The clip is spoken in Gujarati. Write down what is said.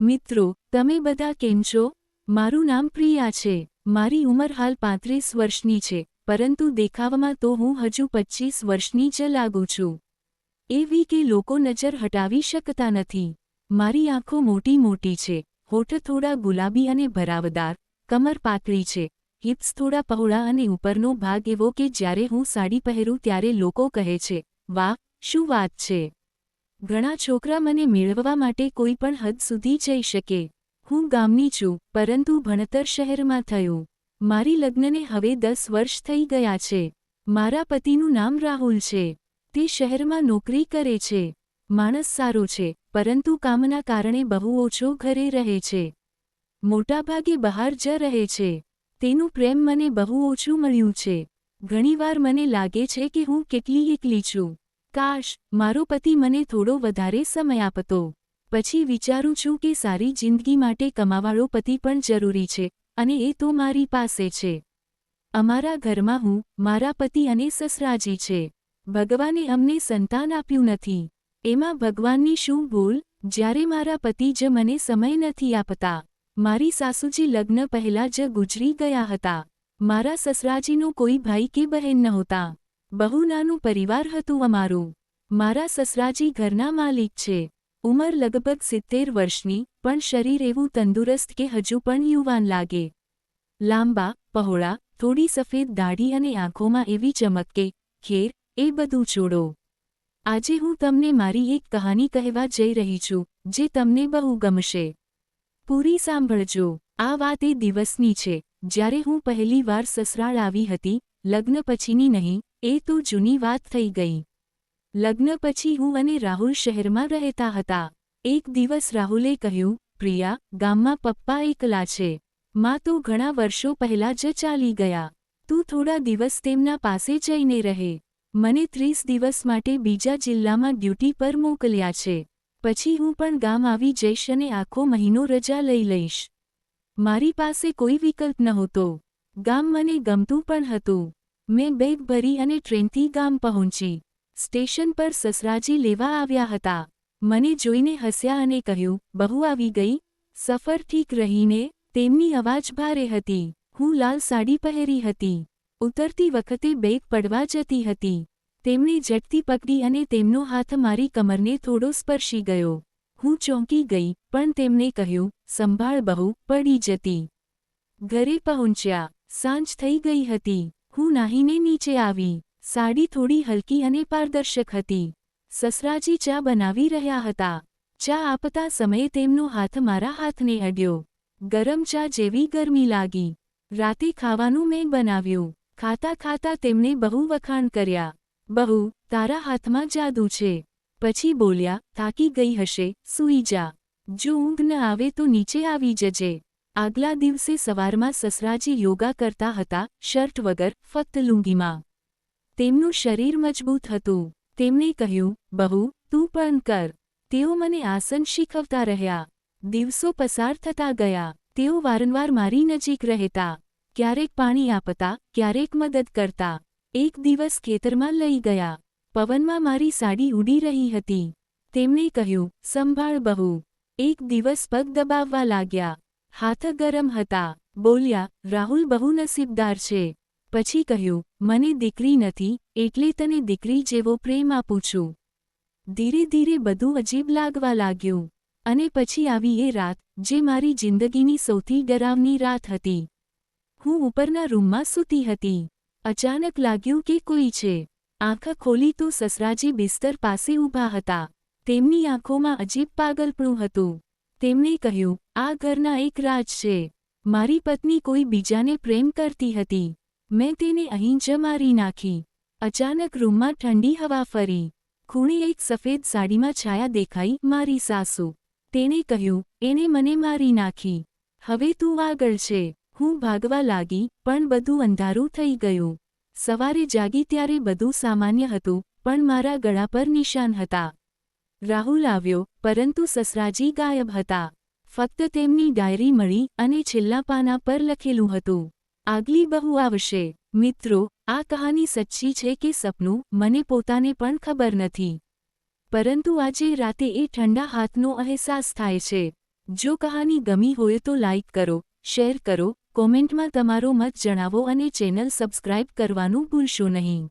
મિત્રો, તમે બધા કેમ છો? મારું નામ પ્રિયા છે. મારી ઉંમર હાલ 35 વર્ષની છે, પરંતુ દેખાવમાં તો હું હજુ 25 વર્ષની જ લાગું છું. એવી કે લોકો નજર હટાવી શકતા નથી. મારી આંખો મોટી મોટી છે, હોઠ થોડા ગુલાબી અને ભરાવદાર, કમર પાતળી છે, હિપ્સ થોડા પહોળા અને ઉપરનો ભાગ એવો કે જ્યારે હું સાડી પહેરું ત્યારે લોકો કહે છે, વાહ, શું વાત છે! ઘણા છોકરા મને મેળવવા માટે કોઈ પણ હદ સુધી જઈ શકે. હું ગામની છું, પરંતુ ભણતર શહેરમાં થયું. મારી લગ્નને હવે 10 વર્ષ થઈ ગયા છે. મારા પતિનું નામ રાહુલ છે. તે શહેરમાં નોકરી કરે છે. માણસ સારો છે, પરંતુ કામના કારણે બહુ ઓછો ઘરે રહે છે. મોટાભાગે બહાર જ રહે છે. તેનું પ્રેમ મને બહુ ઓછું મળ્યું છે. ઘણીવાર મને લાગે છે કે હું કેટલી એકલી છું. કાશ, મારો પતિ મને થોડો વધારે સમય આપતો. પછી વિચારું છું કે સારી જિંદગી માટે કમાવાળો પતિ પણ જરૂરી છે, અને એ તો મારી પાસે છે. અમારા ઘરમાં હું, મારા પતિ અને સસરાજી છે. ભગવાને અમને સંતાન આપ્યું નથી. એમાં ભગવાનની શું ભૂલ, જ્યારે મારા પતિ જ મને સમય નથી આપતા. મારી સાસુજી લગ્ન પહેલાં જ ગુજરી ગયા હતા. મારા સસરાજીનો કોઈ ભાઈ કે બહેન નહોતા. બહુ નાનું પરિવાર હતું અમારું. મારા સસરાજી ઘરના માલિક છે. ઉંમર લગભગ 70 વર્ષની, પણ શરીર એવું તંદુરસ્ત કે હજુ પણ યુવાન લાગે. લાંબા, પહોળા, થોડી સફેદ દાઢી અને આંખોમાં એવી ચમક કે, ખેર, એ બધું છોડો. આજે હું તમને મારી એક કહાની કહેવા જઈ રહી છું, જે તમને બહુ ગમશે. પૂરી સાંભળજો. આ વાત એ દિવસની છે, જ્યારે હું પહેલી વાર સસરાળ આવી હતી, લગ્ન પછીની નહીં. એ તો જૂની વાત થઈ ગઈ. લગ્ન પછી હું અને રાહુલ શહેરમાં રહેતા હતા. એક દિવસ રાહુલે કહ્યું, પ્રિયા, ગામમાં પપ્પા એકલા છે. માં તો ઘણા વર્ષો પહેલાં જ ચાલી ગયા. તું થોડા દિવસ તેમના પાસે જઈને રહે. મને 30 દિવસ માટે બીજા જિલ્લામાં ડ્યુટી પર મોકલ્યા છે. પછી હું પણ ગામ આવી જઈશ અને આખો મહિનો રજા લઈ લઈશ. મારી પાસે કોઈ વિકલ્પ નહોતો. ગામ મને ગમતું પણ હતું. મેં બેગ ભરી અને ટ્રેનથી ગામ પહોંચી. સ્ટેશન પર સસરાજી લેવા આવ્યા હતા. મને જોઈને હસ્યા અને કહ્યું, બહુ આવી ગઈ? સફર ઠીક રહીને? તેમની અવાજ ભારે હતી. હું લાલ સાડી પહેરી હતી. ઉતરતી વખતે બેગ પડવા જતી હતી. તેમણે ઝટથી પકડી અને તેમનો હાથ મારી કમરને થોડો સ્પર્શી ગયો. હું ચોંકી ગઈ, પણ તેમણે કહ્યું, સંભાળ બહુ, પડી જતી. ઘરે પહોંચ્યા. સાંજ થઈ ગઈ હતી. હું નાહીને નીચે આવી. સાડી થોડી હલકી અને પારદર્શક હતી. સસરાજી ચા બનાવી રહ્યા હતા. ચા આપતા સમયે તેમનો હાથ મારા હાથને અડ્યો. ગરમ ચા જેવી ગરમી લાગી. રાતે ખાવાનું મેં બનાવ્યું. ખાતા ખાતા તેમણે બહુ વખાણ કર્યા. બહુ, તારા હાથમાં જાદુ છે. પછી બોલ્યા, થાકી ગઈ હશે, સૂઈ જા. જો ઊંઘ ન આવે તો નીચે આવી જજે. આગલા દિવસે સવારમાં સસરાજી યોગા કરતા હતા, શર્ટ વગર, ફક્ત લુંગીમાં. તેમનું શરીર મજબૂત હતું. તેમણે કહ્યું, બહુ, તું પણ કર. તેઓ મને આસન શીખવતા રહ્યા. દિવસો પસાર થતા ગયા. તેઓ વારંવાર મારી નજીક રહેતા. ક્યારેક પાણી આપતા, ક્યારેક મદદ કરતા. એક દિવસ ખેતરમાં લઈ ગયા. પવનમાં મારી સાડી ઉડી રહી હતી. તેમણે કહ્યું, સંભાળ બહુ. એક દિવસ પગ દબાવવા લાગ્યા. હાથ ગરમ હતા. બોલ્યા, રાહુલ બહુ નસીબદાર છે. પછી કહ્યું, મને દીકરી નથી, એટલે તને દીકરી જેવો પ્રેમ આપું છું. ધીરે ધીરે બધું અજીબ લાગવા લાગ્યું. અને પછી આવી એ રાત, જે મારી જિંદગીની સૌથી ડરાવની રાત હતી. હું ઉપરના રૂમમાં સૂતી હતી. અચાનક લાગ્યું કે કોઈ છે. આંખ ખોલી તો સસરાજી બિસ્તર પાસે ઊભા હતા. તેમની આંખોમાં અજીબ પાગલપણું હતું. તેમણે કહ્યું, આ ઘરના એક રાજ છે. મારી પત્ની કોઈ બીજાને પ્રેમ કરતી હતી. મેં તેને અહીં જ મારી નાખી. અચાનક રૂમમાં ઠંડી હવા ફરી. ખૂણે એક સફેદ સાડીમાં છાયા દેખાઈ, મારી સાસુ. તેણે કહ્યું, એણે મને મારી નાખી. હવે તું આગળ છે. હું ભાગવા લાગી, પણ બધું અંધારું થઈ ગયું. સવારે જાગી ત્યારે બધું સામાન્ય હતું, પણ મારા ગળા પર નિશાન હતા. રાહુલ આવ્યો, પરંતુ સસરાજી ગાયબ હતા. ફક્ત તેમની ડાયરી મળી અને છેલ્લા પાના પર લખેલું હતું, આગલી બહુ આવશે. મિત્રો, આ કહાની સચ્ચી છે કે સપનું, મને પોતાને પણ ખબર નથી. પરંતુ આજે રાતે એ ઠંડા હાથનો અહેસાસ થાય છે. જો કહાની ગમી હોય તો લાઇક કરો, શેર કરો, કોમેન્ટમાં તમારો મત જણાવો અને ચેનલ સબસ્ક્રાઇબ કરવાનું ભૂલશો નહીં.